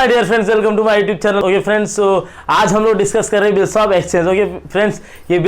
My dear friends, welcome to my YouTube channel. Okay friends, आज हम लोग discuss कर रहे हैं bills of exchange. Okay friends, ये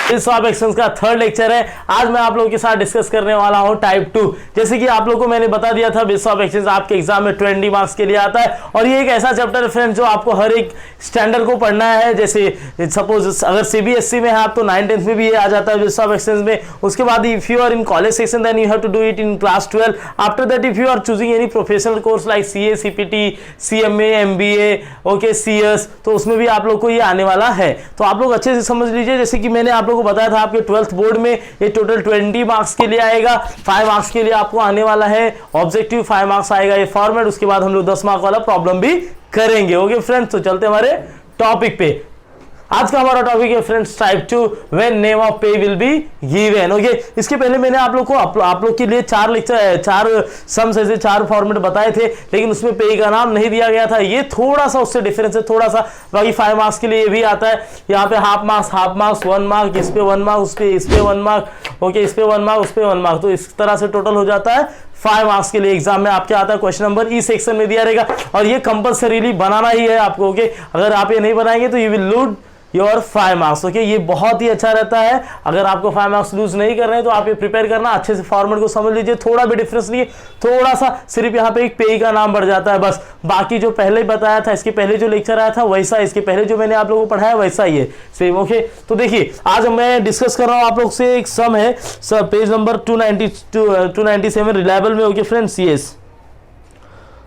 बिल्स ऑफ एक्सचेंज का थर्ड लेक्चर है। आज मैं आप लोगों के साथ डिस्कस करने वाला हूं टाइप 2। जैसे कि आप लोगों को मैंने बता दिया था, बिल्स ऑफ एक्सचेंज आपके एग्जाम में 20 मार्क्स के लिए आता है और ये एक ऐसा चैप्टर है फ्रेंड्स जो आपको हर एक स्टैंडर्ड को पढ़ना है। जैसे सपोज अगर सीबीएसई में है आप तो 9th-10th में भी ये आ जाता है बिल्स ऑफ एक्सचेंज में। उसके बाद if you are in college section then you have to do it in class 12। After that if you are choosing any professional course like CA, CPT, CMA, MBA, okay, CS, तो उसमें भी आप लोग को ये आने वाला है। तो आप लोग अच्छे से समझ लीजिए। जैसे कि मैंने आप लोग को बताया था, आपके 12th बोर्ड में ये टोटल 20 मार्क्स के लिए आएगा। 5 मार्क्स के लिए आपको आने वाला है ऑब्जेक्टिव, 5 मार्क्स आएगा ये फॉर्मेट। उसके बाद हम लोग 10 मार्क वाला प्रॉब्लम भी करेंगे। ओके फ्रेंड्स, तो चलते हमारे टॉपिक पे। आज का हमारा टॉपिक है friends type 2, when name of पे विल बी गिवन। ओके, इसके पहले मैंने आप लोग के लिए 4 सम्स ऐसे 4 फॉर्मेट बताए थे, लेकिन उसमें पे का नाम नहीं दिया गया था। ये थोड़ा सा उससे डिफरेंस है, थोड़ा सा। बाकी 5 मार्क्स के लिए ये भी आता है। यहाँ पे हाफ मार्क्स 1 मार्क, इस पे 1 मार्क, इस पे 1 मार्क, ओके, इस पे 1 मार्क, उस पे 1 मार्क। तो इस तरह से टोटल हो जाता है 5 मार्क्स के लिए। एग्जाम में आपके आता है क्वेश्चन नंबर ई सेक्शन में दिया रहेगा और ये कंपल्सरीली बनाना ही है आपको। ओके, अगर आप ये नहीं बनाएंगे तो you will lose your 5 marks. Okay, ये बहुत ही अच्छा रहता है। अगर आपको 5 मार्क्स लूज नहीं कर रहे हैं तो आप ये प्रिपेयर करना, अच्छे से फॉर्मेट को समझ लीजिए। थोड़ा भी डिफरेंस नहीं है, थोड़ा सा सिर्फ यहाँ पे एक पे का नाम बढ़ जाता है बस। बाकी जो पहले बताया था, इसके पहले जो लेक्चर आया था वैसा, इसके पहले जो मैंने आप लोगों को पढ़ाया वैसा ही है सेम। ओके, तो देखिए आज मैं डिस्कस कर रहा हूँ आप लोग से एक सम है सर, पेज नंबर 297 रिलायबल में। ओके फ्रेंड्स, यस,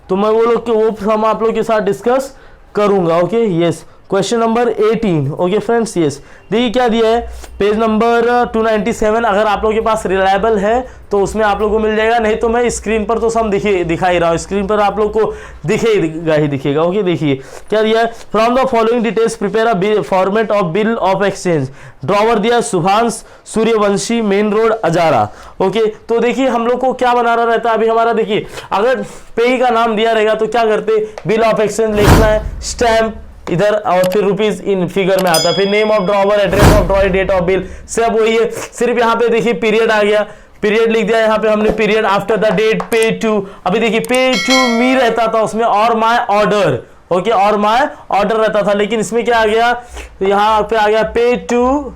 तो मैं वो सम आप लोग के साथ डिस्कस करूंगा। Okay, yes, question number 18। Okay friends, yes, देखिए क्या दिया है पेज नंबर 297। अगर आप लोगों के पास रिलायबल है तो उसमें आप लोगों को मिल जाएगा, नहीं तो मैं स्क्रीन पर तो सम दिखा ही रहा हूँ, स्क्रीन पर आप लोग को दिखेगा। ओके, देखिए क्या दिया है, from the following details prepare a format of bill of exchange. Drawer दिया Subhash Suryavanshi, main road, Ajara. Okay, तो देखिए हम लोग को क्या बनाना रहता है अभी हमारा। देखिए अगर पे का नाम दिया रहेगा तो क्या करते, बिल ऑफ एक्सचेंज लिखना है, स्टैम्प इधर और फिर रुपीज इन फिगर में आता है, फिर name of drawer, address of drawer, date of bill, सब वही है। सिर्फ यहाँ पे देखिए पीरियड आ गया, पीरियड लिख दिया यहाँ पे हमने, period after the date pay to. अभी देखिए पे टू मी रहता था उसमें, और माय ऑर्डर। ओके, और माय ऑर्डर रहता था, लेकिन इसमें क्या आ गया, यहाँ पे आ गया पे टू,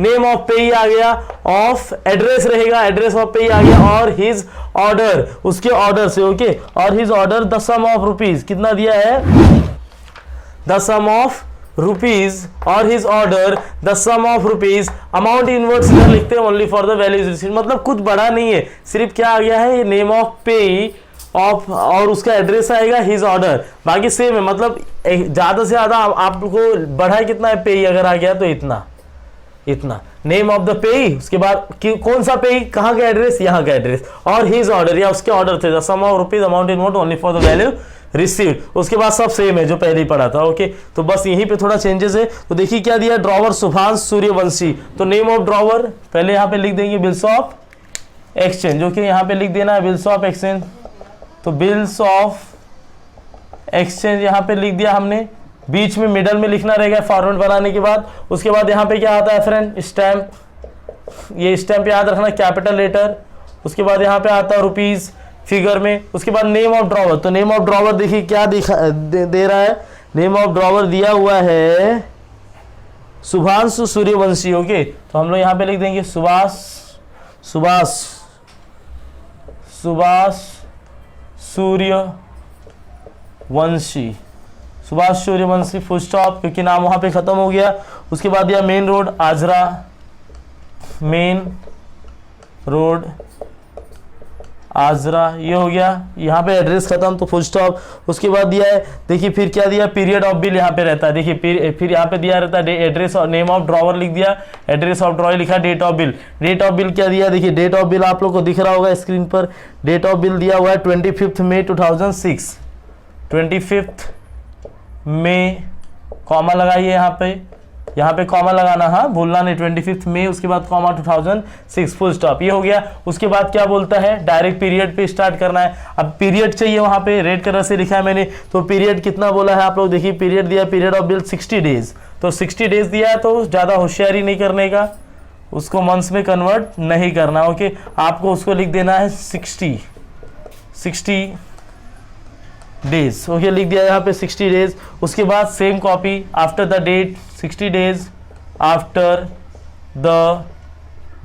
नेम ऑफ पे आ गया, ऑफ एड्रेस रहेगा, एड्रेस ऑफ पे आ गया, और हिज ऑर्डर, उसके ऑर्डर से। ओके, और his order the sum of rupees, कितना दिया है, द सम ऑफ रुपीज, और his order the sum of rupees. Amount inwards इधर लिखते हैं only for the values received, मतलब कुछ बड़ा नहीं है, सिर्फ क्या आ गया है, ये नेम ऑफ पे ऑफ, और उसका एड्रेस आएगा हिज ऑर्डर, बाकी सेम है। मतलब ज्यादा से ज्यादा आपको बढ़ा कितना है, पे अगर आ गया तो इतना नेम ऑफ द पे, उसके बाद कौन सा पे, कहाँ का एड्रेस, यहाँ का एड्रेस, और हिज ऑर्डर या उसके ऑर्डर थे, the sum of rupees, amount inward only for the value received. उसके बाद सब सेम है जो पहले ही पढ़ा था। ओके, तो बस यहीं पे थोड़ा चेंजेस है। तो देखिए क्या दिया, ड्रॉवर सुभाष सूर्यवंशी, तो नेम ऑफ ड्रॉवर पहले यहाँ पे लिख देंगे बिल्स ऑफ एक्सचेंज। ओके, यहाँ पे लिख देना है बिल्स ऑफ एक्सचेंज, तो बिल्स ऑफ एक्सचेंज यहाँ पे लिख दिया हमने, बीच में मिडल में लिखना रहेगा फॉर्मेट बनाने के बाद। उसके बाद यहाँ पे क्या आता है फ्रेंड, स्टैम्प, ये स्टैम्प याद रखना, कैपिटल लेटर। उसके बाद यहाँ पे आता है रुपीज फिगर में। उसके बाद नेम ऑफ ड्रॉवर, तो नेम ऑफ ड्रॉवर देखिए क्या दे रहा है, नेम ऑफ ड्रॉवर दिया हुआ है सुभाष सूर्यवंशी। ओके, तो हम लोग यहाँ पे लिख देंगे सुभाष सूर्यवंशी, फुल स्टॉप, क्योंकि नाम वहां पे खत्म हो गया। उसके बाद दिया main road Ajara, main road Ajara, ये हो गया। यहाँ पे एड्रेस खत्म तो फुल स्टॉप। उसके बाद दिया है, देखिए फिर क्या दिया, पीरियड ऑफ बिल यहाँ पे रहता है। देखिए फिर यहाँ पे दिया रहता है एड्रेस और नेम ऑफ ड्रॉवर लिख दिया, एड्रेस ऑफ ड्रॉवर लिखा, date of bill. Date of bill क्या दिया, देखिए डेट ऑफ बिल आप लोग को दिख रहा होगा स्क्रीन पर। डेट ऑफ बिल दिया हुआ है 25 मई 2006, 25 मई, कॉमा लगाइए यहाँ पे कॉमा लगाना, हाँ भूलना नहीं, 25 मई, उसके बाद कॉमा 2006, फुल स्टॉप, ये हो गया। उसके बाद क्या बोलता है, डायरेक्ट पीरियड पे स्टार्ट करना है। अब पीरियड चाहिए, वहां पे रेड कलर से लिखा है मैंने, तो पीरियड कितना बोला है आप लोग देखिए, पीरियड दिया, पीरियड ऑफ बिल 60 डेज, तो 60 डेज दिया है, तो ज्यादा होशियारी नहीं करने का। उसको मंथ्स में कन्वर्ट नहीं करना। ओके, आपको उसको लिख देना है 60 डेज। ओके, लिख दिया यहाँ पे 60 डेज। उसके बाद same copy, after the date 60 days after the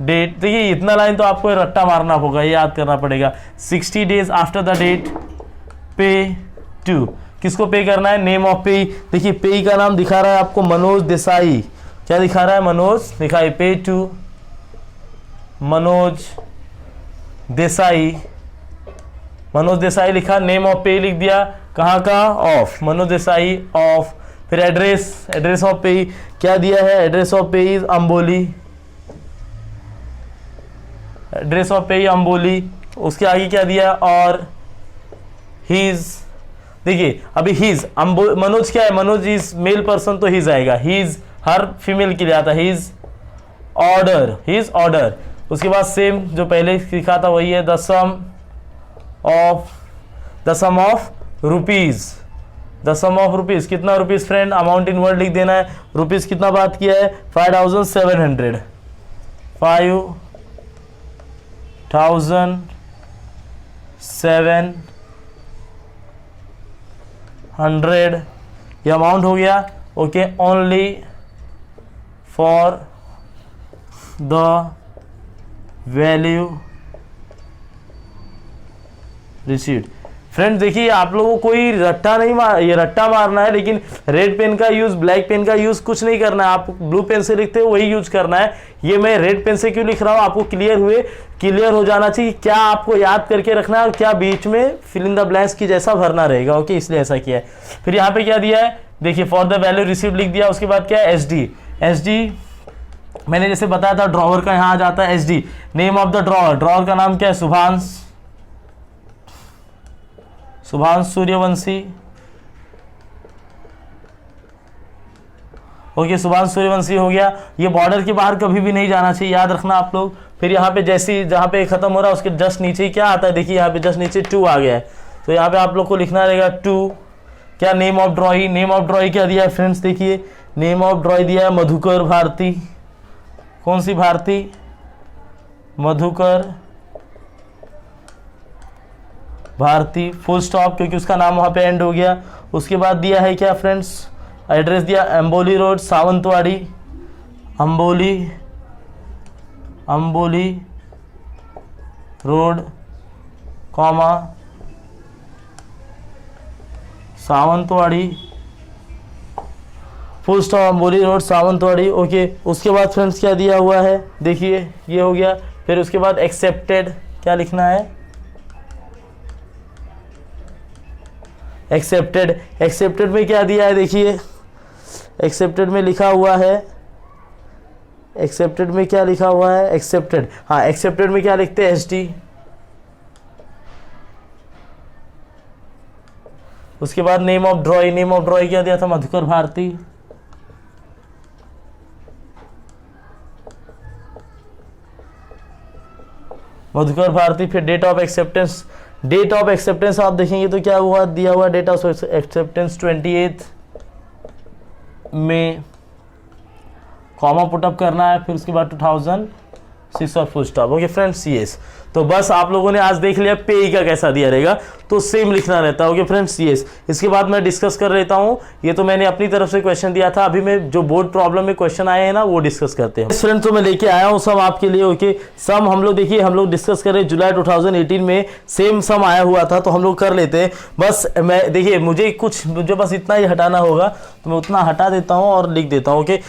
date. देखिए इतना लाइन तो आपको रट्टा मारना होगा, ये याद करना पड़ेगा। 60 days after the date pay to, किसको पे करना है? नेम ऑफ पे। देखिए पे का नाम दिखा रहा है आपको मनोज देसाई। क्या दिखा रहा है? मनोज दिखाई। पे टू मनोज देसाई, मनोज देसाई लिखा। नेम ऑफ पे लिख दिया, कहाँ का? Of, Manoj Desai of. फिर एड्रेस ऑफ पे क्या दिया है? एड्रेस ऑफ पे इज अंबोली, एड्रेस ऑफ पे अंबोली। उसके आगे क्या दिया? और हीज। देखिए अभी हीज, मनोज क्या है? मनोज इज मेल पर्सन तो हीज आएगा। हीज हर फीमेल के लिए आता है। His order. उसके बाद सेम जो पहले लिखा था वही है, the sum of rupees. The sum of rupees, कितना rupees friend? Amount in word लिख देना है। रुपीज कितना बात किया है? 5700। 5700 ये अमाउंट हो गया। Okay, only for the value received. Friends देखिए आप लोगों को कोई रट्टा नहीं ये रट्टा मारना है, लेकिन रेड पेन का यूज, ब्लैक पेन का यूज कुछ नहीं करना है। आप ब्लू पेन से लिखते हो वही यूज करना है। ये मैं रेड पेन से क्यों लिख रहा हूँ, आपको क्लियर हो जाना चाहिए क्या आपको याद करके रखना है और क्या बीच में फिल इन द ब्लैंक्स की जैसा भरना रहेगा। ओके, इसलिए ऐसा किया है। फिर यहाँ पे क्या दिया है? देखिए फॉर द वैल्यू रिसीव्ड लिख दिया। उसके बाद क्या है? एस डी मैंने जैसे बताया था ड्रॉवर का यहाँ आ जाता है S D. Name of the drawer का नाम क्या है? सुभांश सूर्यवंशी। ओके, सुभांश सूर्यवंशी हो गया। ये बॉर्डर के बाहर कभी भी नहीं जाना चाहिए, याद रखना आप लोग। फिर यहाँ पे जैसे जहाँ पे खत्म हो रहा है उसके जस्ट नीचे क्या आता है? देखिए यहाँ पे जस्ट नीचे 2 आ गया है, तो यहाँ पे आप लोग को लिखना रहेगा 2। क्या? नेम ऑफ ड्रॉई क्या दिया है फ्रेंड्स? देखिए नेम ऑफ ड्रॉई दिया है मधुकर भारती। कौन सी भारती? मधुकर भारती, फुल स्टॉप, क्योंकि उसका नाम वहाँ पे एंड हो गया। उसके बाद दिया है क्या फ्रेंड्स? एड्रेस दिया Amboli road, Sawantwadi, Amboli road, comma Sawantwadi, full stop, Amboli road, Sawantwadi. Okay, उसके बाद फ्रेंड्स क्या दिया हुआ है? देखिए ये हो गया। फिर उसके बाद एक्सेप्टेड, क्या लिखना है? एक्सेप्टेड में क्या दिया है? देखिए एक्सेप्टेड में लिखा हुआ है, एक्सेप्टेड में क्या लिखा हुआ है? एक्सेप्टेड, हाँ एक्सेप्टेड में क्या लिखते हैं? एसडी। उसके बाद नेम ऑफ ड्रॉई क्या दिया था? मधुकर भारती। फिर डेट ऑफ एक्सेप्टेंस आप देखेंगे तो क्या हुआ? दिया हुआ डेट ऑफ एक्सेप्टेंस 28 में, कॉमा पुटअप करना है। फिर उसके बाद 2006 और full stop. Okay friends, yes. तो बस आप लोगों ने आज देख लिया पे का कैसा दिया रहेगा, तो सेम लिखना रहता है। Okay friends, yes. इसके बाद मैं डिस्कस कर लेता हूँ। ये तो मैंने अपनी तरफ से क्वेश्चन दिया था, अभी मैं जो बोर्ड प्रॉब्लम में क्वेश्चन आए हैं ना वो डिस्कस करते हैं। फ्रेंड्स तो मैं लेके आया हूँ सम आपके लिए। ओके, सम हम लोग देखिए हम लोग डिस्कस कर रहे हैं जुलाई 2018 में सेम सम आया हुआ था, तो हम लोग कर लेते हैं। बस मैं देखिए मुझे बस इतना ही हटाना होगा, तो मैं उतना हटा देता हूँ और लिख देता हूँ। ओके,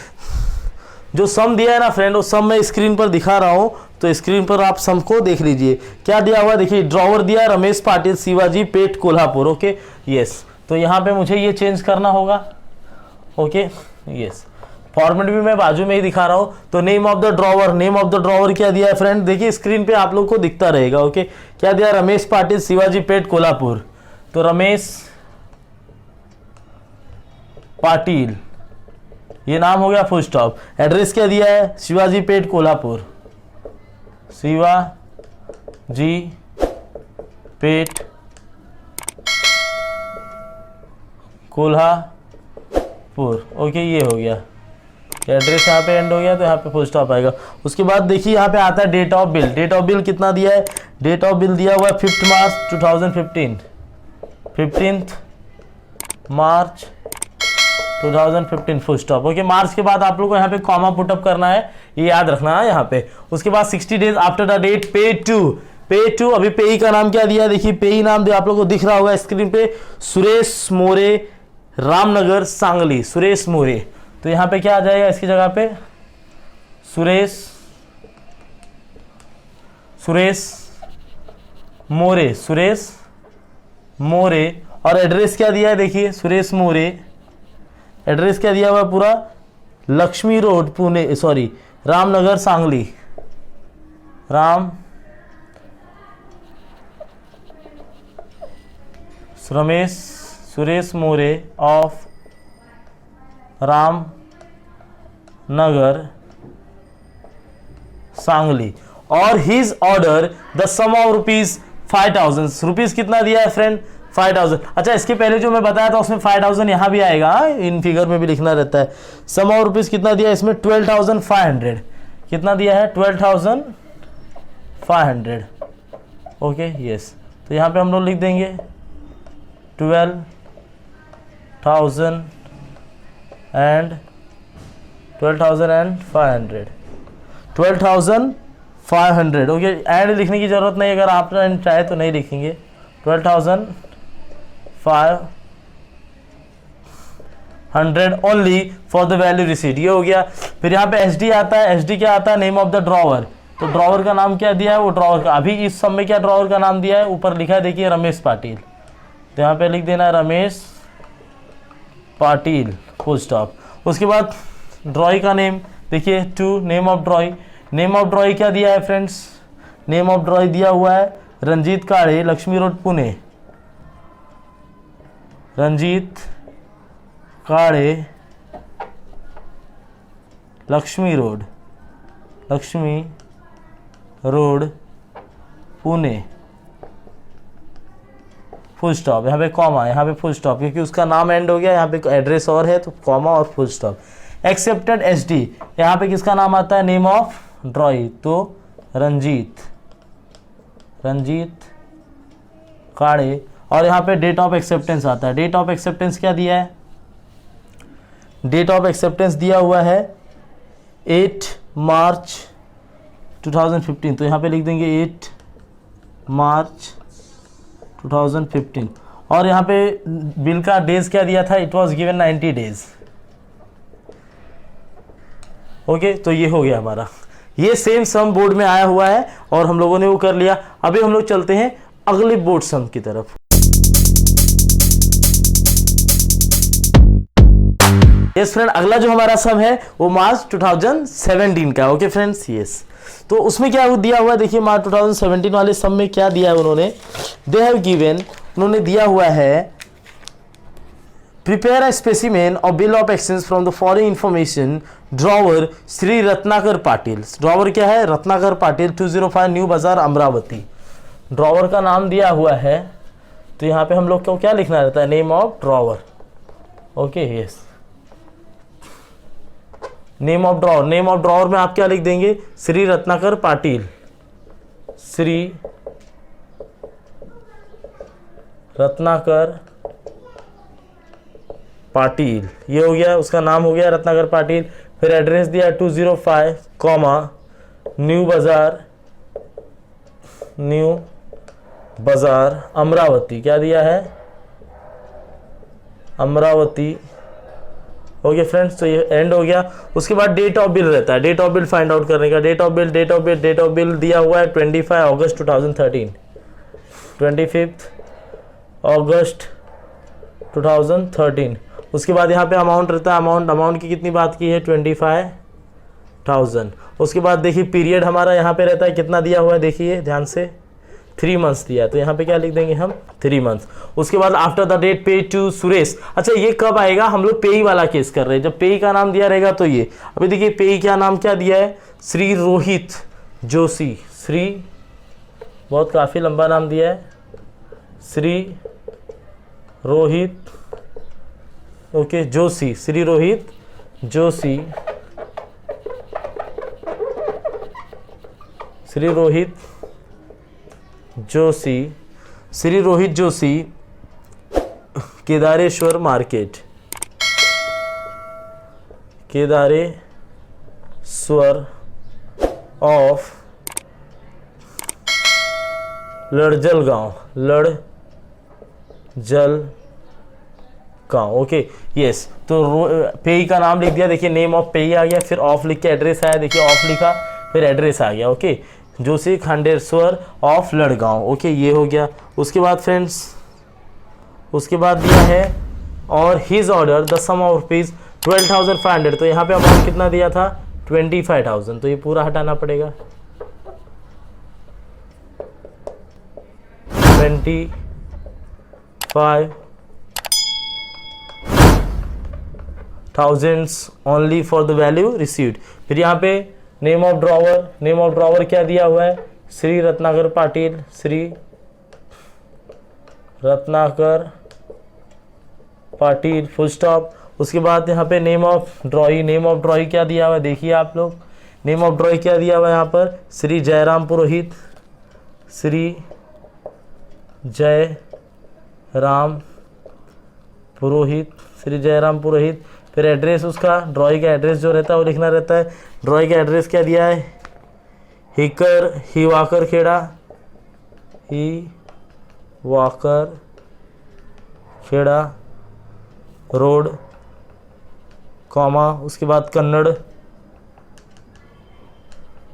जो सम दिया है ना फ्रेंड, वो सम मैं स्क्रीन पर दिखा रहा हूँ, तो स्क्रीन पर आप सम को देख लीजिए। क्या दिया हुआ देखिए, ड्रॉवर दिया रमेश पाटिल, शिवाजी पेट, कोल्हापुर। Okay, yes. तो यहाँ पे मुझे ये चेंज करना होगा। Okay, yes. फॉर्मेट भी मैं बाजू में ही दिखा रहा हूँ। तो नेम ऑफ द ड्रॉवर क्या दिया है फ्रेंड? देखिए स्क्रीन पे आप लोग को दिखता रहेगा। ओके, क्या दिया? रमेश पाटिल, शिवाजी पेट, कोल्हापुर। तो रमेश पाटिल ये नाम हो गया, फुल स्टॉप। एड्रेस क्या दिया है? शिवाजी पेट, कोल्हापुर, शिवाजी पेट, कोल्हापुर। ओके, ये हो गया। एड्रेस यहाँ पे एंड हो गया तो यहाँ पे फुल स्टॉप आएगा। उसके बाद देखिए यहाँ पे आता है date of bill. Date of bill कितना दिया है? डेट ऑफ बिल दिया हुआ है 5 मार्च 2015, 15 मार्च 2015 फुल स्टॉप। ओके, मार्च के बाद आप लोग को यहाँ पे कॉमा पुटअप करना है, ये याद रखना है यहाँ पे। उसके बाद 60 days after the date pay to. अभी पेई का नाम क्या दिया है? देखिए पेई नाम दिया, आप लोग को दिख रहा होगा स्क्रीन पे, सुरेश मोरे, रामनगर सांगली, सुरेश मोरे। तो यहाँ पे क्या आ जाएगा इसकी जगह पे? सुरेश मोरे। और एड्रेस क्या दिया है? देखिए सुरेश मोरे, एड्रेस क्या दिया हुआ है पूरा? Lakshmi road Pune, sorry Ramnagar Sangli, Suresh More of Ramnagar Sangli. और his order the sum of rupees 5000। Rupees कितना दिया है फ्रेंड? 5000। अच्छा, इसके पहले जो मैं बताया था उसमें 5000 यहां भी आएगा, इन फिगर में भी लिखना रहता है। सम ऑफ रुपीज कितना दिया है इसमें? 12,500। कितना दिया है? 12,500। Okay, yes. तो यहां पे हम लोग लिख देंगे 12,500। 12,500। ओके, एंड लिखने की जरूरत नहीं, अगर आप चाहे तो नहीं लिखेंगे। 12,500 only for the value receipt. ये हो गया। फिर यहाँ पे एसडी आता है। एसडी क्या आता है? Name of the drawer. तो ड्रॉवर का नाम क्या दिया है? वो ड्रॉवर का अभी इस समय क्या ड्रॉवर का नाम दिया है? ऊपर लिखा है देखिए रमेश पाटिल। तो यहाँ पे लिख देना है रमेश पाटिल, फुल स्टॉप। उसके बाद ड्रॉई का नेम देखिए, to name of drawee. Name of drawee क्या दिया है फ्रेंड्स? नेम ऑफ ड्रॉई दिया हुआ है Ranjit Kade, Lakshmi road Pune. Ranjit Kade, Lakshmi road Pune, full stop. यहाँ पे कॉमा, यहाँ पे फुल स्टॉप, क्योंकि उसका नाम एंड हो गया। यहाँ पे एड्रेस और है तो कॉमा और फुल स्टॉप। एक्सेप्टेड एसडी, यहाँ पे किसका नाम आता है? नेम ऑफ ड्रॉई, तो रंजीत काड़े। और यहाँ पे डेट ऑफ एक्सेप्टेंस आता है। डेट ऑफ एक्सेप्टेंस क्या दिया है? डेट ऑफ एक्सेप्टेंस दिया हुआ है 8 मार्च 2015। तो यहाँ पे लिख देंगे 8 मार्च 2015। और यहाँ पे बिल का डेज क्या दिया था? It was given 90 days. Okay, तो ये हो गया हमारा। ये सेम सम बोर्ड में आया हुआ है और हम लोगों ने वो कर लिया। अभी हम लोग चलते हैं अगले बोर्ड सम की तरफ। यस फ्रेंड, अगला जो हमारा सम है वो मार्च 2017 का। Okay friends, yes. तो उसमें क्या दिया हुआ है? देखिए मार्च 2017 वाले सम में क्या दिया है उन्होंने? दे हैव गिवन, उन्होंने दिया हुआ है prepare a specimen of bill of exchange from the following information, drawer Shri Ratnakar Patil. Drawer क्या है? रत्नाकर पाटिल, 205 न्यू बाजार अमरावती। ड्रॉवर का नाम दिया हुआ है, तो यहाँ पे हम लोग को क्या लिखना रहता है? Name of drawer. Okay, yes, name of drawer. Name of drawer में आप क्या लिख देंगे? श्री रत्नाकर पाटिल, श्री रत्नाकर पाटिल, ये हो गया, उसका नाम हो गया रत्नाकर पाटिल। फिर एड्रेस दिया 205 कॉमा न्यू बाजार अमरावती। क्या दिया है? अमरावती। ओके फ्रेंड्स, तो ये एंड हो गया। उसके बाद डेट ऑफ बिल रहता है। Date of bill find out करने का। डेट ऑफ बिल दिया हुआ है 25 अगस्त 2013, 25 अगस्त 2013। उसके बाद यहाँ पे अमाउंट रहता है। अमाउंट की कितनी बात की है? 25,000। उसके बाद देखिए पीरियड हमारा यहाँ पे रहता है, कितना दिया हुआ है देखिए ध्यान से, 3 मंथ्स दिया है। तो यहाँ पे क्या लिख देंगे हम? 3 मंथ्स। उसके बाद after the date pay to Suresh. अच्छा, ये कब आएगा? हम लोग पेई वाला केस कर रहे हैं, जब पेई का नाम दिया रहेगा तो ये। अभी देखिए पेई क्या नाम क्या दिया है? श्री रोहित जोशी। श्री, बहुत काफ़ी लंबा नाम दिया है, Shri Rohit, okay, Joshi, Shri Rohit Joshi Shri Rohit Joshi, Shri Rohit Joshi, Kedareshwar market, Kedareshwar of लड़जल गांव। ओके यस, तो पेई का नाम लिख दिया, देखिए नेम ऑफ पेई आ गया, फिर ऑफ लिख के एड्रेस आया, देखिए ऑफ लिखा फिर एड्रेस आ गया। Okay, Joshi Khandeshwar of Ladgaon. Okay ये हो गया। उसके बाद फ्रेंड्स, उसके बाद दिया है और his order the sum of rupees 12,500, तो यहाँ पे अमाउंट कितना दिया था 25,000, तो ये पूरा हटाना पड़ेगा। 25,000 only for the value received. फिर यहाँ पे name of drawer, name of drawer क्या दिया हुआ है, श्री रत्नाकर पाटिल, श्री रत्नाकर पाटिल फुल स्टॉप। उसके बाद यहाँ पे name of drawee, name of drawee क्या दिया हुआ है देखिए आप लोग, नेम ऑफ ड्रॉई क्या दिया हुआ है यहाँ पर, श्री जयराम पुरोहित, श्री जयराम पुरोहित, श्री जयराम पुरोहित। फिर एड्रेस उसका, ड्रॉई का एड्रेस जो रहता है वो लिखना रहता है। ड्रॉई का एड्रेस क्या दिया है, हिवाकर खेड़ा, हिवाकर खेड़ा रोड, कॉमा, उसके बाद Kannada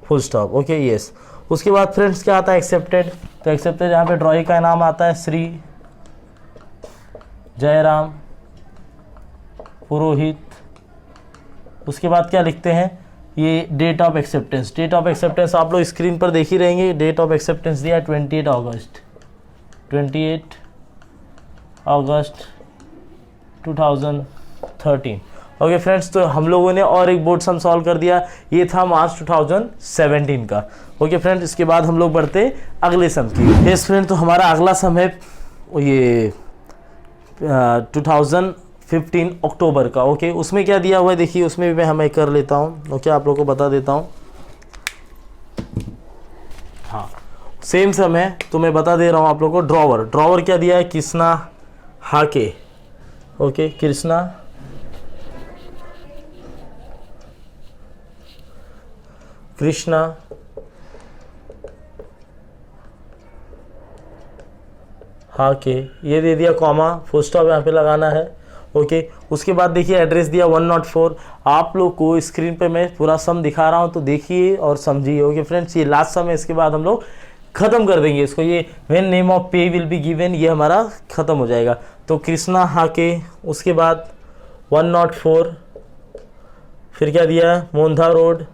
full stop. Okay yes. उसके बाद फ्रेंड्स क्या आता है, एक्सेप्टेड, तो एक्सेप्टेड यहाँ पे ड्रॉई का नाम आता है श्री जयराम पुरोहित। उसके बाद क्या लिखते हैं, ये date of acceptance, date of acceptance आप लोग स्क्रीन पर देख ही रहेंगे। डेट ऑफ एक्सेप्टेंस दिया 28 अगस्त 2013। ओके फ्रेंड्स, तो हम लोगों ने और एक बोर्ड सम सॉल्व कर दिया, ये था मार्च 2017 का। ओके फ्रेंड्स, इसके बाद हम लोग बढ़ते अगले सम की। यस फ्रेंड, तो हमारा अगला सम है ये 2015 अक्टूबर का। ओके, उसमें क्या दिया हुआ है देखिए, उसमें भी मैं हमें कर लेता हूँ। ओके, आप लोग को बता देता हूँ। हाँ, सेम सम है तो मैं बता दे रहा हूँ आप लोग को। ड्रॉवर, ड्रॉवर क्या दिया है, कृष्णा हाके। ओके, कृष्णा हाके, ये दे दिया, कॉमा, फुल स्टॉप यहाँ पे लगाना है। ओके, उसके बाद देखिए एड्रेस दिया 104। आप लोग को स्क्रीन पे मैं पूरा सम दिखा रहा हूँ तो देखिए और समझिए। ओके फ्रेंड्स, ये लास्ट सम है, इसके बाद हम लोग खत्म कर देंगे इसको। ये व्हेन नेम ऑफ पे विल बी गिवन, ये हमारा खत्म हो जाएगा। तो कृष्णा हाके, उसके बाद 104, फिर क्या दिया, मोंधा रोड,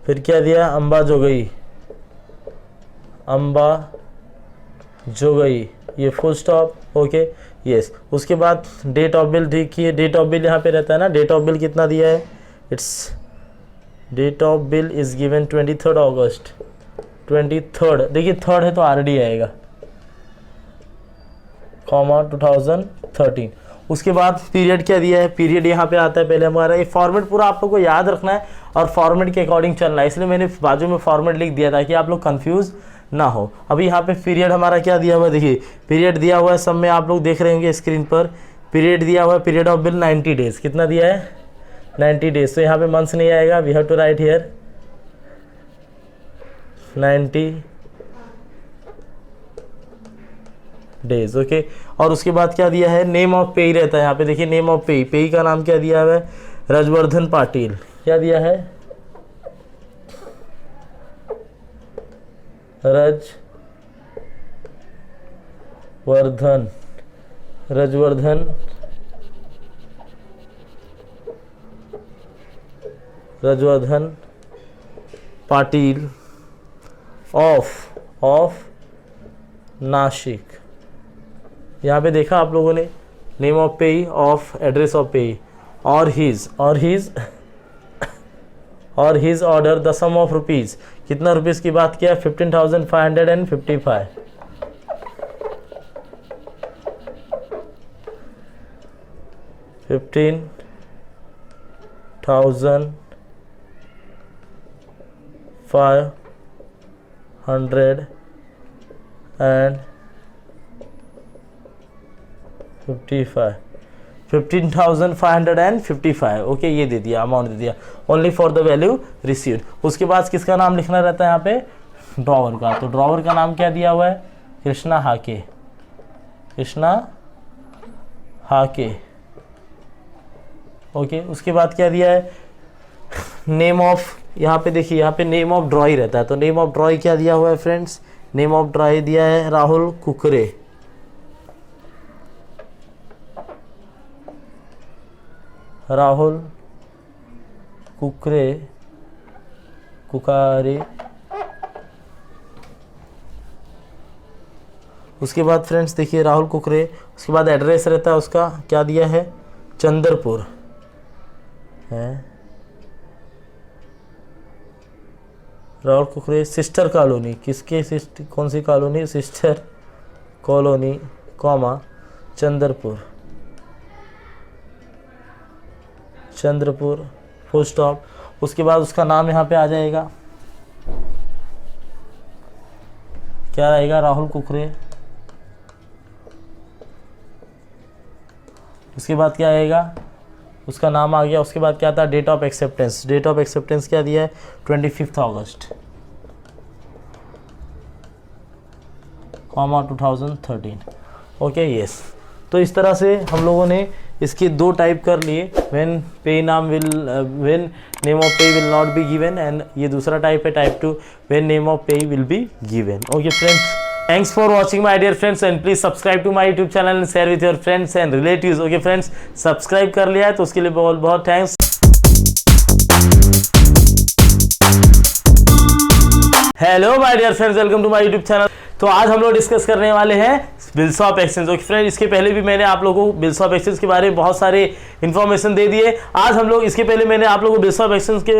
फिर क्या दिया, अम्बा जोगई, ये फुल स्टॉप। Okay yes. उसके बाद डेट ऑफ बिल देखिए, डेट ऑफ बिल यहाँ पे रहता है ना, डेट ऑफ बिल कितना दिया है, it's date of bill is given 23 August 23, देखिए थर्ड है तो आरडी आएगा, कॉमा 2013। उसके बाद पीरियड क्या दिया है, पीरियड यहाँ पे आता है पहले हमारा। ये फॉर्मेट पूरा आप लोग को याद रखना है और फॉर्मेट के अकॉर्डिंग चलना है, इसलिए मैंने बाजू में फॉर्मेट लिख दिया ताकि आप लोग कंफ्यूज ना हो। अभी यहाँ पे पीरियड हमारा क्या दिया हुआ है देखिए, पीरियड दिया हुआ है सब में, आप लोग देख रहे होंगे स्क्रीन पर। पीरियड दिया हुआ है, पीरियड ऑफ बिल 90 डेज, कितना दिया है 90 डेज। तो यहाँ पे मंथ्स नहीं आएगा, we have to write here 90 days. Okay, और उसके बाद क्या दिया है, नेम ऑफ पेई रहता है यहाँ पे, देखिए नेम ऑफ पेई, पेई का नाम क्या दिया हुआ है, राजवर्धन पाटिल। क्या दिया है, राजवर्धन पाटिल ऑफ नासिक। यहाँ पे देखा आप लोगों ने, name of payee, of address of payee, और his order the sum of rupees, कितना रुपीज की बात किया, 15,555। 15,555 ओके, ये दे दिया, अमाउंट दे दिया, only for the value received. उसके बाद किसका नाम लिखना रहता है यहाँ पे, ड्रॉवर का। तो ड्रॉवर का नाम क्या दिया हुआ है, कृष्णा हाके, कृष्णा हाके ओके। उसके बाद क्या दिया है, नेम ऑफ, यहाँ पे देखिए, यहाँ पे नेम ऑफ ड्रॉई रहता है, तो नेम ऑफ ड्रॉई क्या दिया हुआ है फ्रेंड्स, नेम ऑफ ड्रॉई दिया है राहुल कुकरे, राहुल कुकरे, कुकारे। उसके बाद फ्रेंड्स देखिए राहुल कुकरे, उसके बाद एड्रेस रहता है उसका, क्या दिया है, चंद्रपुर है, राहुल कुकरे, सिस्टर कॉलोनी, किसके सिस्टर, कौन सी colony, sister colony, comma Chandrapur, Chandrapur, full stop. उसके बाद उसका नाम यहाँ पे आ जाएगा, क्या रहेगा, राहुल कुकरे। उसके बाद क्या आएगा, उसका नाम आ गया। उसके बाद क्या था, date of acceptance, date of acceptance क्या दिया है, 25 अगस्त, कॉमा 2013 ओके, यस। तो इस तरह से हम लोगों ने इसके दो टाइप कर लिए, व्हेन पे नाम विल, व्हेन नेम ऑफ पे will not be given, and ये दूसरा टाइप है टाइप 2, व्हेन नेम ऑफ पे will be given okay friends. Thanks for watching my dear friends, and please subscribe to my YouTube channel and share with your friends and relatives. Okay friends, subscribe कर लिया है तो उसके लिए बहुत बहुत thanks. Hello my dear friends, welcome to my YouTube channel. तो आज हम लोग डिस्कस करने वाले हैं bills of exchange. Okay friend, इसके पहले भी मैंने आप लोगों को बिल्स ऑफ एक्सचेंज के बारे में बहुत सारे इन्फॉर्मेशन दे दिए। आज हम लोग, इसके पहले मैंने आप लोगों को बिल्स ऑफ एक्सचेंज के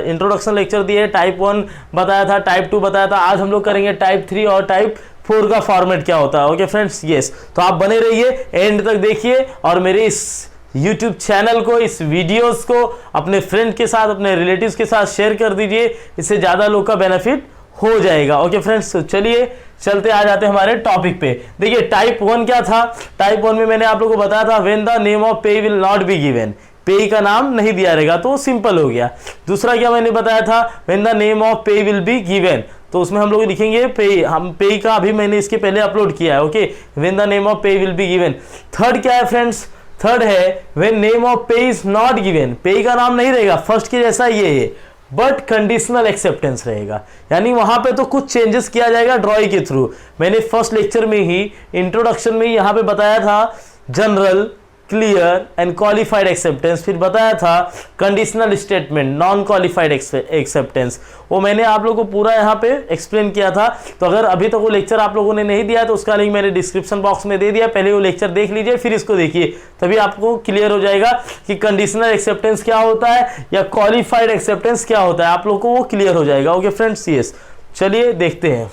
इंट्रोडक्शन लेक्चर दिए, टाइप 1 बताया था, टाइप 2 बताया था। आज हम लोग करेंगे टाइप 3 और टाइप 4 का फॉर्मेट क्या होता है। Okay friends, yes. तो आप बने रहिए, एंड तक देखिए, और मेरे इस YouTube चैनल को, इस वीडियोस को अपने फ्रेंड के साथ, अपने रिलेटिव्स के साथ शेयर कर दीजिए, इससे ज़्यादा लोग का बेनिफिट हो जाएगा। ओके फ्रेंड्स, तो चलिए चलते आ जाते हैं हमारे टॉपिक पे। देखिए टाइप 1 क्या था, टाइप 1 में मैंने आप लोगों को बताया था, व्हेन द नेम ऑफ पे विल नॉट बी गिवन, पे का नाम नहीं दिया रहेगा, तो सिंपल हो गया। दूसरा क्या मैंने बताया था, व्हेन द नेम ऑफ पे विल बी गिवन, तो उसमें हम लोग लिखेंगे पे, हम पे का अभी मैंने इसके पहले अपलोड किया है। Okay, when the name of पे विल बी गिवन। थर्ड क्या है फ्रेंड्स, थर्ड है व्हेन नेम ऑफ पे इज नॉट गिवन, पे का नाम नहीं रहेगा, फर्स्ट के जैसा ये है, बट कंडीशनल एक्सेप्टेंस रहेगा, यानी वहां पे तो कुछ चेंजेस किया जाएगा ड्रॉई के थ्रू। मैंने फर्स्ट लेक्चर में ही, इंट्रोडक्शन में ही यहाँ पे बताया था general, clear and qualified acceptance, फिर बताया था conditional statement, non qualified acceptance, वो मैंने आप लोगों को पूरा यहाँ पे एक्सप्लेन किया था। तो अगर अभी तक वो लेक्चर आप लोगों ने नहीं दिया तो उसका लिंक मैंने डिस्क्रिप्शन बॉक्स में दे दिया, पहले वो लेक्चर देख लीजिए, फिर इसको देखिए, तभी आपको क्लियर हो जाएगा कि कंडीशनल एक्सेप्टेंस क्या होता है या क्वालिफाइड एक्सेप्टेंस क्या होता है, आप लोग को वो क्लियर हो जाएगा। ओके फ्रेंड्स, यस, चलिए देखते हैं।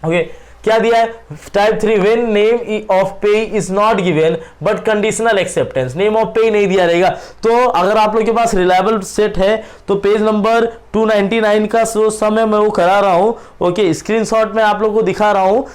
ओके, क्या दिया है, टाइप 3, व्हेन नेम ऑफ पे is not given but conditional acceptance, name of पे नहीं दिया रहेगा। तो अगर आप लोग के पास रिलायबल सेट है तो पेज नंबर 299 का सम है, मैं वो करा रहा हूँ। ओके, स्क्रीनशॉट में आप लोग को दिखा रहा हूँ,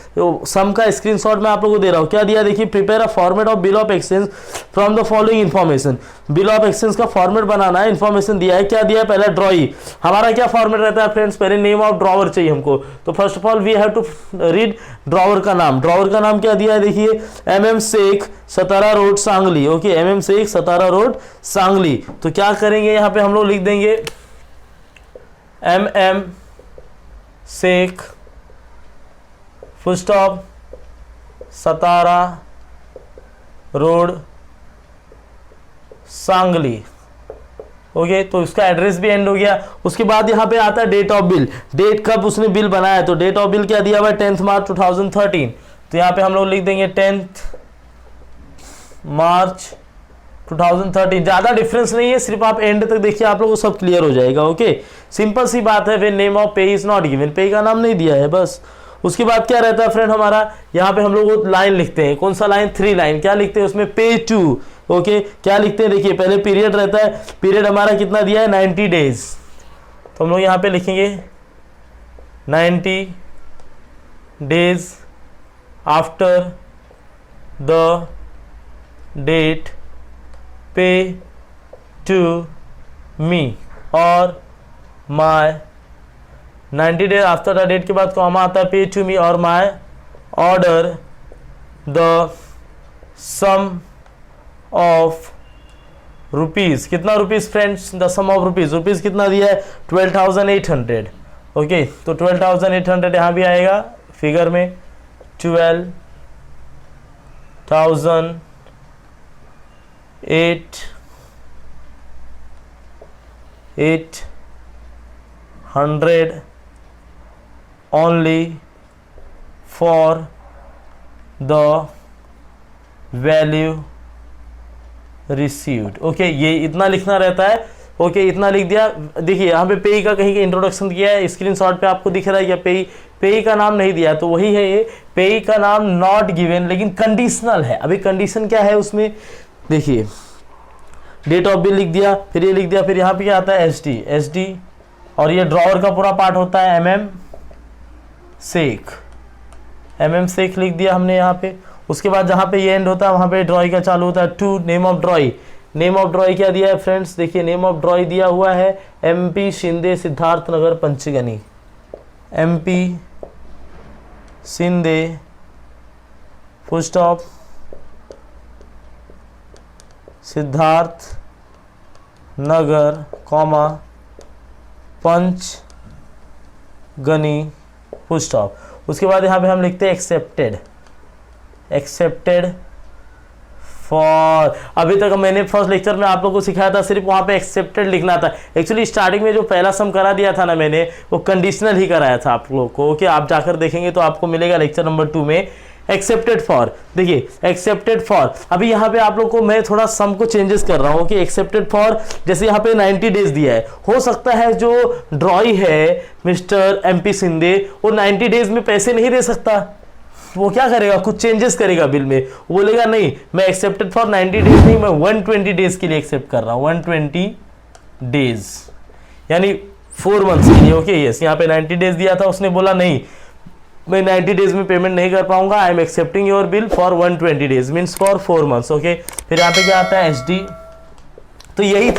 सम का स्क्रीनशॉट में आप लोग को दे रहा हूँ। क्या दिया, देखिए, prepare a format of bill of exchange from the following information, bill of exchange का फॉर्मेट बनाना है, इन्फॉर्मेशन दिया है। क्या दिया है, पहला ड्रॉई, हमारा क्या फॉर्मेट रहता है फ्रेंड्स, पहले नेम ऑफ ड्रॉवर चाहिए हमको, तो first of all we have to read drawer का नाम। ड्रॉवर का नाम क्या दिया है, देखिए, MM Shaikh, Satara road, Sangli. Okay, MM Shaikh, Satara road, Sangli. तो क्या करेंगे, यहाँ पे हम लोग लिख देंगे MM शेख, फुल स्टॉप, सतारा रोड, सांगली। ओके, तो इसका एड्रेस भी एंड हो गया। उसके बाद यहाँ पे आता है डेट ऑफ बिल, डेट कब उसने बिल बनाया, तो डेट ऑफ बिल क्या दिया हुआ है, 10 मार्च 2013। तो यहाँ पे हम लोग लिख देंगे 10 मार्च 2013। ज्यादा डिफरेंस नहीं है, सिर्फ आप एंड तक देखिए, आप लोगों को सब क्लियर हो जाएगा। ओके, सिंपल सी बात है, व्हेन नेम ऑफ पे इज नॉट गिवन, पे का नाम नहीं दिया है, बस। उसके बाद क्या रहता है फ्रेंड हमारा, यहाँ पे हम लोग लाइन लिखते हैं, कौन सा लाइन, 3 लाइन, क्या लिखते हैं उसमें, पे टू, ओके क्या लिखते हैं, देखिए पहले पीरियड रहता है, पीरियड हमारा कितना दिया है 90 डेज, तो हम लोग यहाँ पे लिखेंगे 90 days after the date pay to me, और my 90 days after the date के बाद कॉमा आता है, पे टू मी और my order the sum of rupees, कितना rupees friends, the sum of rupees, rupees कितना दिया है 12,800, ओके तो 12,800 यहाँ भी आएगा फिगर में, 12,800 only for the value received, okay ये इतना लिखना रहता है, ओके इतना लिख दिया। देखिए यहाँ पे पेई का कहीं इंट्रोडक्शन किया है, स्क्रीनशॉट पे आपको दिख रहा है, या पेई का नाम नहीं दिया, तो वही है ये, पेई का नाम नॉट गिवन, लेकिन कंडीशनल है। अभी कंडीशन क्या है उसमें, देखिए डेट ऑफ बिल लिख दिया, फिर ये लिख दिया, फिर यहाँ पे क्या आता है एसडी, और ये ड्रॉवर का पूरा पार्ट होता है एमएम सेक लिख दिया हमने यहाँ पे। उसके बाद जहाँ पे ये एंड होता है वहाँ पे ड्रॉई का चालू होता है, to name of drawee, name of drawee क्या दिया है फ्रेंड्स, देखिए नेम ऑफ ड्रॉई दिया हुआ है MP Shinde Siddharth Nagar Panchgani, MP Shinde full stop Siddharth Nagar comma Panchgani full stop. उसके बाद यहाँ पे हम लिखते हैं एक्सेप्टेड फॉर, अभी तक मैंने फर्स्ट लेक्चर में आप लोगों को सिखाया था सिर्फ वहाँ पे एक्सेप्टेड लिखना था। एक्चुअली स्टार्टिंग में जो पहला सम करा दिया था ना मैंने, वो कंडीशनल ही कराया था आप लोगों को, ओके आप जाकर देखेंगे तो आपको मिलेगा लेक्चर नंबर 2 में एक्सेप्टेड फॉर। देखिए एक्सेप्टेड फॉर, अभी यहाँ पे आप लोग को मैं थोड़ा सम को चेंजेस कर रहा हूँ कि एक्सेप्टेड फॉर, जैसे यहाँ पे 90 डेज दिया है, हो सकता है जो ड्रॉई है मिस्टर MP शिंदे वो 90 डेज में पैसे नहीं दे सकता, वो क्या करेगा, कुछ चेंजेस करेगा बिल में, वो बोलेगा नहीं मैं एक्सेप्टेड फॉर 90 डेज नहीं, मैं 120 डेज के लिए एक्सेप्ट कर रहा हूँ, 120 डेज यानी 4 मंथ्स के लिए, ओके यस। यहाँ पे 90 डेज दिया था, उसने बोला नहीं मैं 90 डेज में पेमेंट नहीं कर पाऊंगा, I am accepting your bill for 120 days means for 4 months, okay. फिर यहाँ पे क्या आता है SD, तो यही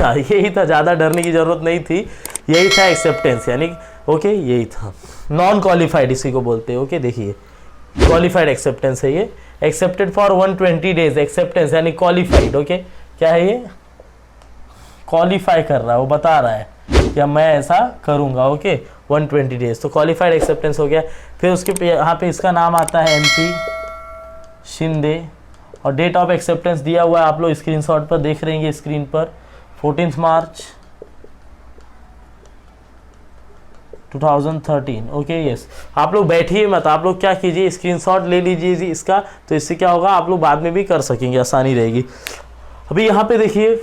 था ज़्यादा डरने की जरूरत नहीं थी, यही था एक्सेप्टेंस यानी, ओके यही था। नॉन क्वालिफाइड इसी को बोलते हैं, ओके देखिए क्वालिफाइड एक्सेप्टेंस है ये, एक्सेप्टेड फॉर 120 डेज, एक्सेप्टेंस यानी क्वालिफाइड, ओके क्या है ये, क्वालिफाई कर रहा है, वो बता रहा है या मैं ऐसा करूंगा, ओके 120 डेज, तो क्वालिफाइड एक्सेप्टेंस हो गया। फिर उसके यहाँ पे इसका नाम आता है MP शिंदे, और डेट ऑफ एक्सेप्टेंस दिया हुआ है, आप लोग स्क्रीनशॉट पर देख रहे हैं स्क्रीन पर, 14 मार्च 2013, ओके यस। आप लोग बैठिए मत, आप लोग क्या कीजिए स्क्रीनशॉट ले लीजिए जी इसका, तो इससे क्या होगा आप लोग बाद में भी कर सकेंगे, आसानी रहेगी। अभी यहाँ पे देखिए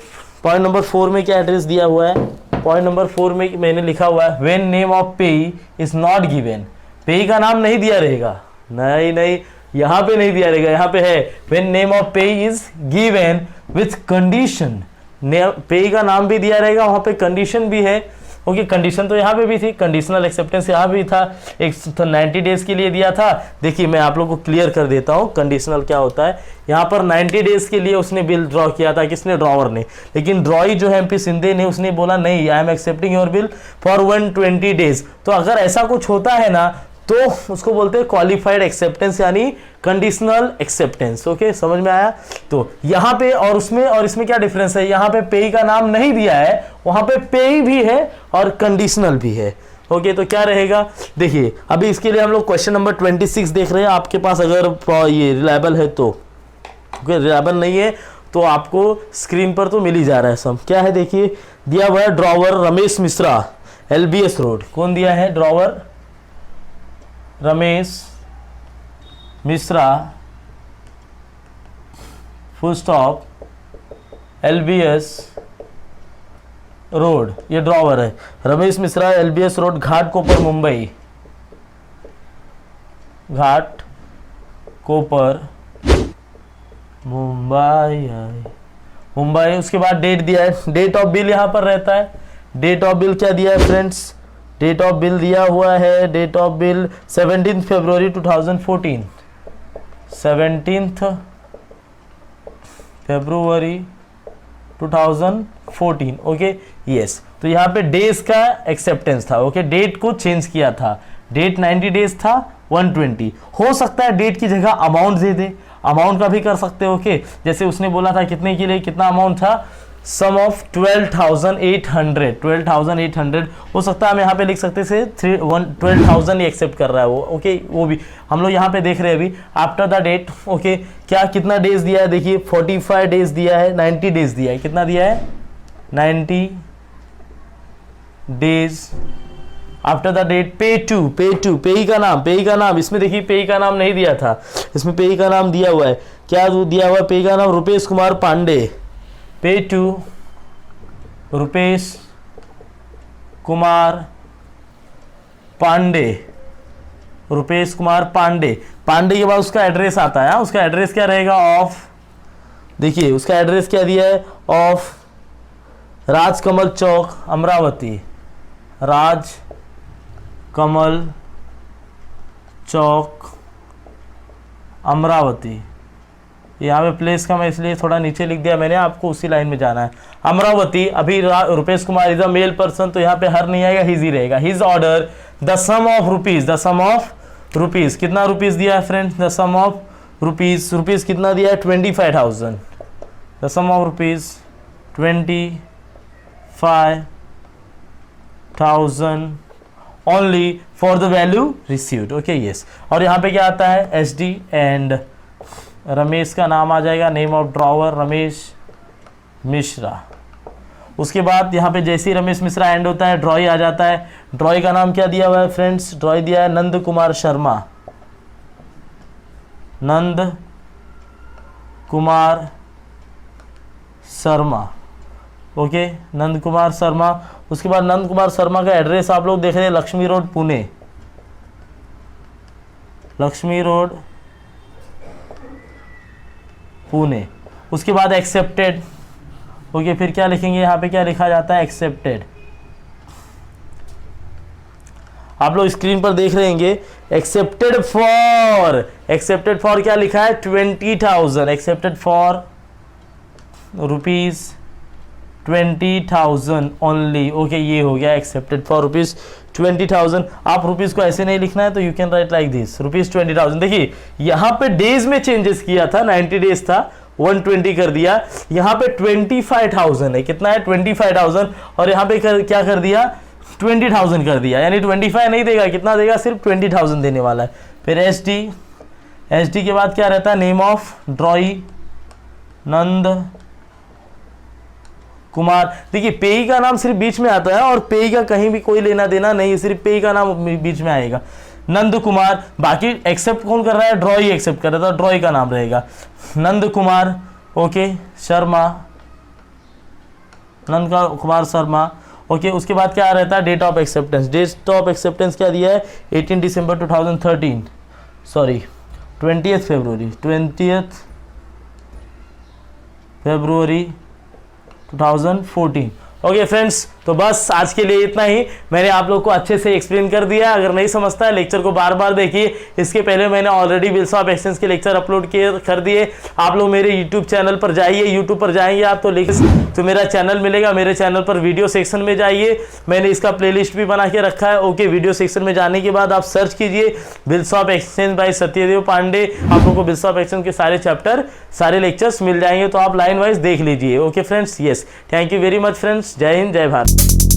पॉइंट नंबर 4 में क्या एड्रेस दिया हुआ है, पॉइंट नंबर 4 में मैंने लिखा हुआ है व्हेन नेम ऑफ पेई इज नॉट गिवन, पेई का नाम नहीं दिया रहेगा, नहीं यहाँ पे नहीं दिया रहेगा, यहाँ पे है व्हेन नेम ऑफ पेई इज गिवन विथ कंडीशन, पेई का नाम भी दिया रहेगा, वहाँ पे कंडीशन भी है, ओके कंडीशन तो यहाँ पे भी थी, कंडीशनल एक्सेप्टेंस यहाँ भी था, एक 90 डेज के लिए दिया था। देखिए मैं आप लोगों को क्लियर कर देता हूँ कंडीशनल क्या होता है। यहाँ पर 90 डेज के लिए उसने बिल ड्रॉ किया था, किसने, ड्रॉवर ने, लेकिन ड्रॉई जो है MP शिंदे ने, उसने बोला नहीं I am accepting your bill for 120 days. तो अगर ऐसा कुछ होता है ना तो उसको बोलते हैं क्वालिफाइड एक्सेप्टेंस यानी कंडीशनल एक्सेप्टेंस, ओके समझ में आया। तो यहाँ पे और इसमें क्या डिफरेंस है, यहाँ पे पेई का नाम नहीं दिया है, वहां पे पेई भी है और कंडीशनल भी है, ओके तो क्या रहेगा देखिए। अभी इसके लिए हम लोग क्वेश्चन नंबर 26 देख रहे हैं, आपके पास अगर ये रिलायबल है तो, ओके रिलायबल नहीं है तो आपको स्क्रीन पर तो मिल ही जा रहा है सब। क्या है देखिए, दिया हुआ है drawer Ramesh Mishra LBS road, कौन दिया है, drawer Ramesh Mishra full stop LBS road, ये ड्रॉवर है रमेश मिश्रा LBS रोड घाटकोपर मुंबई, घाटकोपर मुंबई, मुंबई। उसके बाद डेट दिया है, डेट ऑफ बिल यहाँ पर रहता है। डेट ऑफ बिल क्या दिया है फ्रेंड्स, डेट ऑफ बिल दिया हुआ है, डेट ऑफ बिल 17 फरवरी 2014, 17 फरवरी 2014। ओके यस, तो यहाँ पे डेज का एक्सेप्टेंस था। ओके डेट को चेंज किया था, डेट 90 डेज था 120। हो सकता है डेट की जगह अमाउंट दे दे, अमाउंट का भी कर सकते हो। ओके जैसे उसने बोला था कितने के लिए, कितना अमाउंट था, सम ऑफ 12,800, 12,800 हो सकता है हम यहाँ पे लिख सकते थे 12,000 ही एक्सेप्ट कर रहा है वो। ओके वो भी हम लोग यहाँ पे देख रहे हैं अभी आफ्टर द डेट। ओके क्या कितना डेज दिया है, देखिए 45 डेज दिया है, 90 डेज दिया है, कितना दिया है 90 days after the date. Pay to, पेई का नाम, पेई का नाम, इसमें देखिए पेई का नाम नहीं दिया था, इसमें पेई का नाम दिया हुआ है। क्या दिया हुआ है पेई का नाम, रुपेश कुमार पांडे। पे टू रुपेश कुमार पांडे, रुपेश कुमार पांडे। पांडे के बाद उसका एड्रेस आता है, उसका एड्रेस क्या रहेगा, ऑफ, देखिए उसका एड्रेस क्या दिया है, ऑफ राजकमल चौक अमरावती, राजकमल चौक अमरावती। यहाँ पे प्लेस का मैं इसलिए थोड़ा नीचे लिख दिया मैंने, आपको उसी लाइन में जाना है। अमरावती, अभी Rupesh Kumar is a male person, तो यहाँ पे हर नहीं आएगा, हिज ही रहेगा। His order the sum of rupees, the sum of rupees, कितना रुपीज दिया है friends, the sum of rupees, rupees कितना दिया है 25,000, the sum of rupees 25,000 only for the value received. Okay yes, और यहाँ पे क्या आता है, एस डी एंड रमेश का नाम आ जाएगा, name of drawer Ramesh Mishra. उसके बाद यहाँ पे जैसे ही रमेश मिश्रा एंड होता है ड्रॉई आ जाता है। ड्रॉई का नाम क्या दिया हुआ है फ्रेंड्स, ड्रॉई दिया है नंद कुमार शर्मा, नंद कुमार शर्मा। ओके नंद कुमार शर्मा। उसके बाद नंद कुमार शर्मा का एड्रेस आप लोग देख रहे हैं, लक्ष्मी रोड पुणे, लक्ष्मी रोड पुणे। उसके बाद एक्सेप्टेड। ओके फिर क्या लिखेंगे, यहाँ पे क्या लिखा जाता है, एक्सेप्टेड। आप लोग स्क्रीन पर देख रहे होंगे, एक्सेप्टेड फॉर क्या लिखा है 20,000, accepted for rupees 20,000 only. Okay ये हो गया एक्सेप्टेड फॉर रुपीज 20,000। आप रुपीज को ऐसे नहीं लिखना है तो you can write like this, rupees 20,000। देखिए यहाँ पे डेज में चेंजेस किया था, 90 डेज था 120 कर दिया, यहाँ पे 25,000 है, कितना है 25,000, और यहाँ पे क्या कर दिया 20,000 कर दिया, यानी 25 नहीं देगा, कितना देगा, सिर्फ 20,000 देने वाला है। फिर एस डी के बाद क्या रहता है, नेम ऑफ ड्रॉई नंद कुमार। देखिए पेई का नाम सिर्फ बीच में आता है और पेई का कहीं भी कोई लेना देना नहीं है, सिर्फ पेई का नाम बीच में आएगा, नंद कुमार। बाकी एक्सेप्ट कौन कर रहा है, ड्रॉई एक्सेप्ट कर रहा है, तो ड्रॉई का नाम रहेगा नंद कुमार। ओके शर्मा, नंद कुमार शर्मा। ओके उसके बाद क्या रहता है, date of acceptance. Date of acceptance क्या दिया है, 18 दिसंबर 2013, सॉरी 20th फरवरी 2014। ओके फ्रेंड्स, तो बस आज के लिए इतना ही। मैंने आप लोग को अच्छे से एक्सप्लेन कर दिया। अगर नहीं समझता है लेक्चर को बार बार देखिए, इसके पहले मैंने ऑलरेडी बिल्स ऑफ एक्सचेंज के लेक्चर अपलोड कर दिए। आप लोग मेरे यूट्यूब चैनल पर जाइए, यूट्यूब पर जाएंगे आप तो मेरा चैनल मिलेगा, मेरे चैनल पर वीडियो सेक्शन में जाइए, मैंने इसका प्लेलिस्ट भी बना के रखा है। ओके वीडियो सेक्शन में जाने के बाद आप सर्च कीजिए bills of exchange by Satyadev Pandey, आप लोग को बिल्स ऑफ एक्सचेंज के सारे चैप्टर, सारे लेक्चर्स मिल जाएंगे, तो आप लाइन वाइज देख लीजिए। Okay friends, yes, thank you very much friends, जय हिंद, जय भारत।